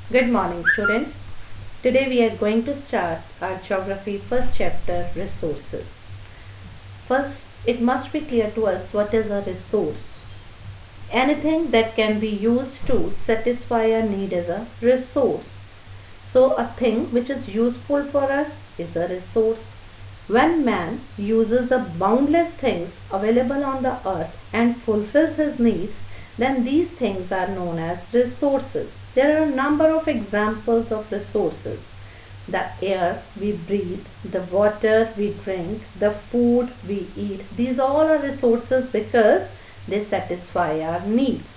Good morning, students. Today we are going to start our geography first chapter, resources. First, it must be clear to us what is a resource. Anything that can be used to satisfy a need is a resource. So, a thing which is useful for us is a resource. When man uses the boundless things available on the earth and fulfills his needs, then these things are known as resources. There are a number of examples of resources. The air we breathe, the water we drink, the food we eat. These all are resources because they satisfy our needs.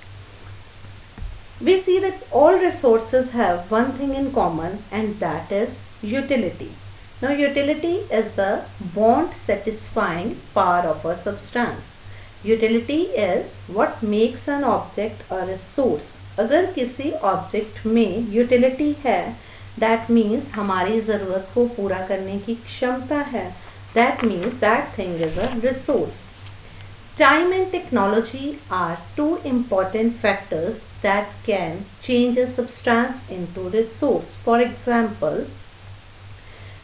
We see that all resources have one thing in common, and that is utility. Now, utility is the bond satisfying power of a substance. Utility is what makes an object a resource. अगर किसी object में utility है, that means हमारी ज़रूरत को पूरा करने की क्षमता है. That means that thing is a resource. Time and technology are two important factors that can change a substance into resource. For example,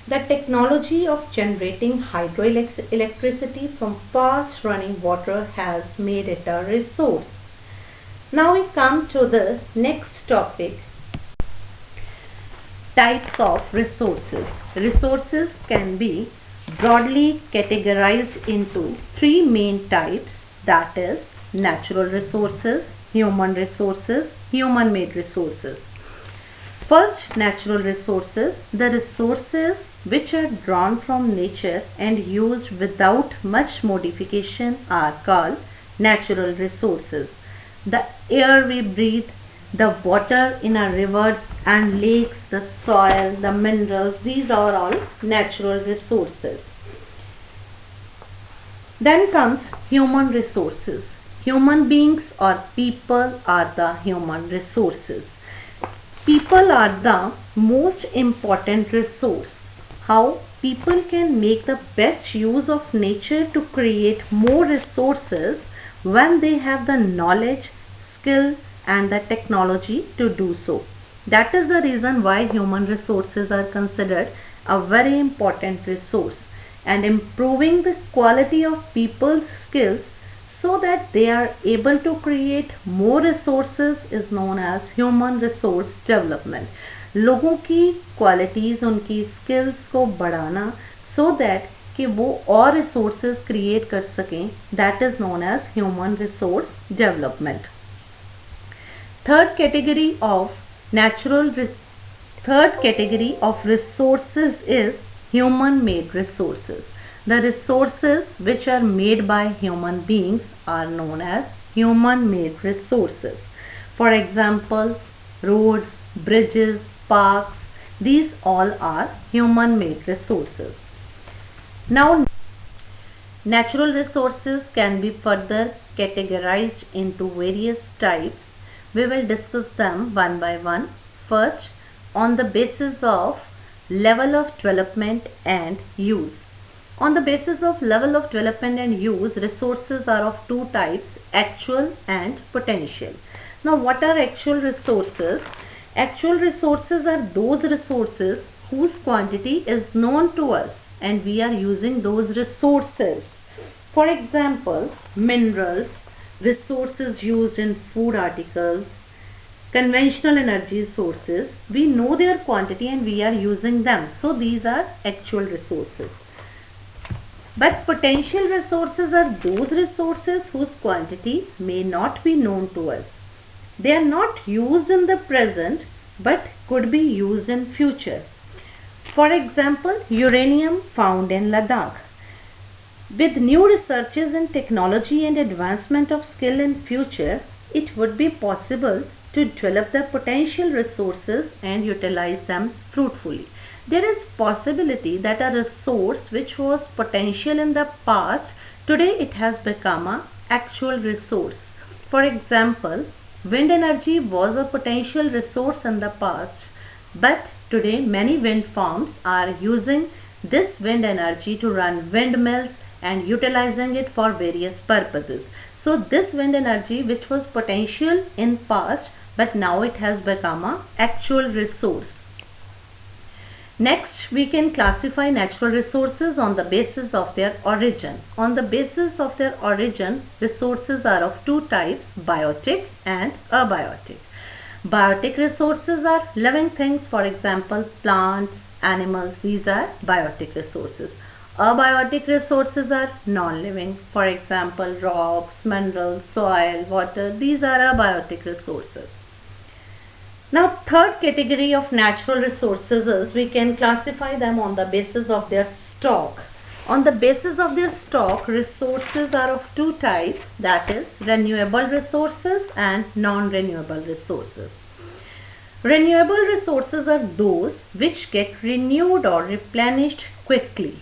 the technology of generating hydroelectricity from fast running water has made it a resource. Now we come to the next topic, types of resources. Resources can be broadly categorized into three main types, that is natural resources, human resources, human-made resources. First, natural resources. The resources which are drawn from nature and used without much modification are called natural resources. The air we breathe, the water in our rivers and lakes, the soil, the minerals, these are all natural resources. Then comes human resources. Human beings or people are the human resources. People are the most important resource. How people can make the best use of nature to create more resources when they have the knowledge, skill and the technology to do so. That is the reason why human resources are considered a very important resource, and improving the quality of people's skills so that they are able to create more resources is known as human resource development. लोगों की qualities, उनकी skills को बढ़ाना so that कि वो और resources create कर सकें, that is known as human resource development. Third category of resources is human-made resources. The resources which are made by human beings are known as human-made resources. For example, roads, bridges, parks, these all are human-made resources. Now, natural resources can be further categorized into various types. We will discuss them one by one. First, on the basis of level of development and use. On the basis of level of development and use, resources are of two types, actual and potential. Now, what are actual resources? Actual resources are those resources whose quantity is known to us and we are using those resources. For example, minerals, resources used in food articles, conventional energy sources, we know their quantity and we are using them. So these are actual resources. But potential resources are those resources whose quantity may not be known to us. They are not used in the present but could be used in future. For example, uranium found in Ladakh. With new researches in technology and advancement of skill in future, it would be possible to develop the potential resources and utilize them fruitfully. There is possibility that a resource which was potential in the past, today it has become an actual resource. For example, wind energy was a potential resource in the past, but today many wind farms are using this wind energy to run windmills and utilizing it for various purposes. So this wind energy which was potential in past but now it has become an actual resource. Next, we can classify natural resources on the basis of their origin. On the basis of their origin, resources are of two types, biotic and abiotic. Biotic resources are living things, for example, plants, animals, these are biotic resources. Abiotic resources are non-living, for example, rocks, minerals, soil, water, these are abiotic resources. Now, third category of natural resources is we can classify them on the basis of their stock. On the basis of their stock, resources are of two types, that is renewable resources and non-renewable resources. Renewable resources are those which get renewed or replenished quickly.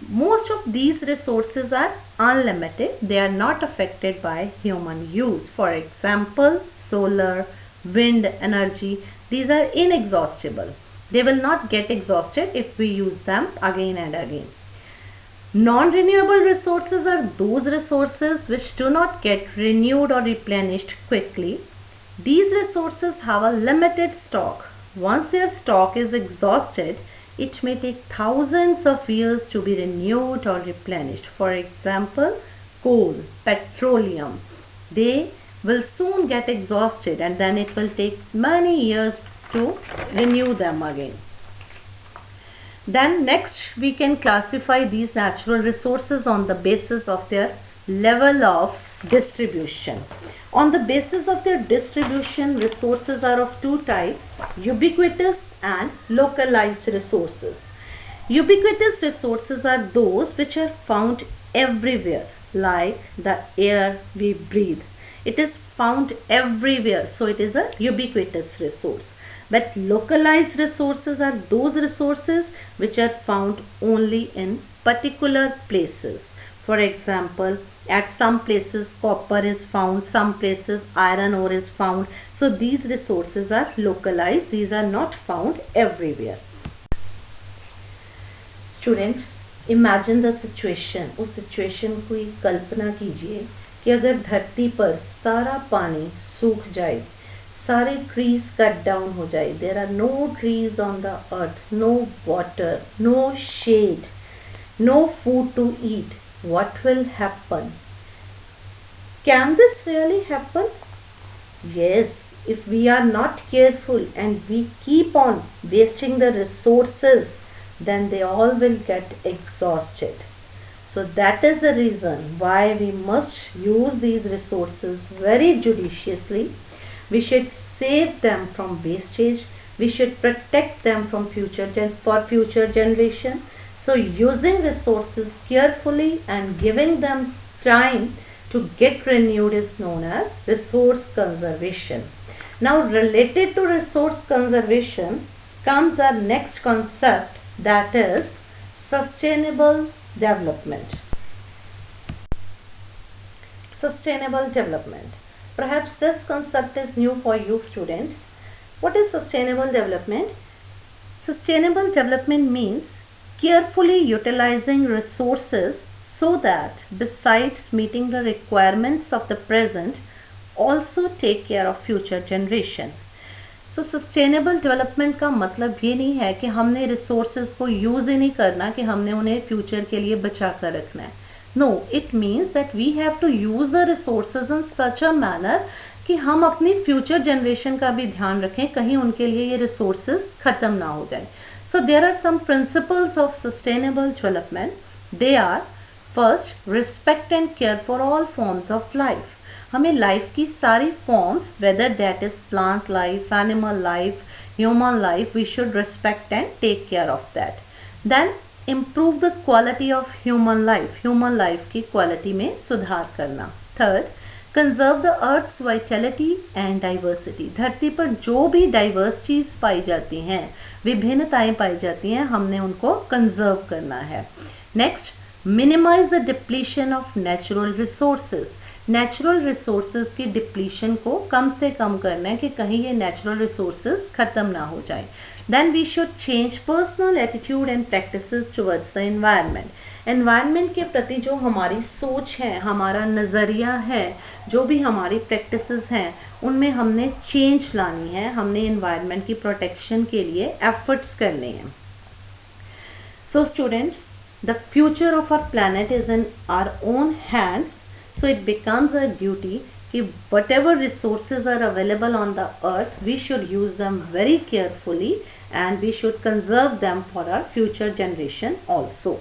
Most of these resources are unlimited. They are not affected by human use. For example, solar, wind energy, these are inexhaustible. They will not get exhausted if we use them again and again. Non-renewable resources are those resources which do not get renewed or replenished quickly. These resources have a limited stock. Once their stock is exhausted, it may take thousands of years to be renewed or replenished. For example, coal, petroleum, they will soon get exhausted and then it will take many years to renew them again. Then next we can classify these natural resources on the basis of their level of distribution. On the basis of their distribution, resources are of two types, ubiquitous and localized resources. Ubiquitous resources are those which are found everywhere, like the air we breathe. It is found everywhere, so it is a ubiquitous resource. But localized resources are those resources which are found only in particular places. For example, at some places copper is found, some places iron ore is found. So these resources are localized, these are not found everywhere. Students, imagine the situation. उस situation की कल्पना कीजिए कि अगर धरती पर सारा पानी सूख जाए, सारे ट्रीज कट डाउन हो जाए, there are no trees on the earth, no water, no shade, no food to eat, what will happen? Can this really happen? Yes, if we are not careful and we keep on wasting the resources, then they all will get exhausted. So that is the reason why we must use these resources very judiciously. We should save them from wastage. We should protect them from for future generation. So using resources carefully and giving them time to get renewed is known as resource conservation. Now related to resource conservation comes our next concept, that is sustainable development. Sustainable development. Perhaps this concept is new for you students. What is sustainable development? Sustainable development means carefully utilizing resources so that besides meeting the requirements of the present, also take care of future generation. So sustainable development का मतलब ये नहीं है कि हमने resources को use ही नहीं करना, कि हमने उन्हें future के लिए बचा कर रखना है. No, it means that we have to use the resources in such a manner कि हम अपनी future generation का भी ध्यान रखें, कहीं उनके लिए ये resources खत्म ना हो जाए. So there are some principles of sustainable development. They are first, respect and care for all forms of life. हमें life की सारी forms, whether that is plant life, animal life, human life, we should respect and take care of that. Then improve the quality of human life. Human life की quality में सुधार करना. Third, conserve the earth's vitality and diversity. धरती पर जो भी diverse चीज पाई जाती हैं, विभिन्नताएं पाई जाती हैं, हमने उनको conserve करना है. Next, minimize the depletion of natural resources. Natural resources की depletion को कम से कम करना है कि कहीं ये natural resources खत्म ना हो जाए. Then we should change personal attitude and practices towards the environment. Environment के प्रति जो हमारी सोच है, हमारा नज़रिया है, जो भी हमारी प्रैक्टिसेस हैं, उनमें हमने चेंज लानी है, हमने एनवायरनमेंट की प्रोटेक्शन के लिए एफर्ट्स करने हैं। So students, the future of our planet is in our own hands, so it becomes a duty कि whatever resources are available on the earth, we should use them very carefully and we should conserve them for our future generation also.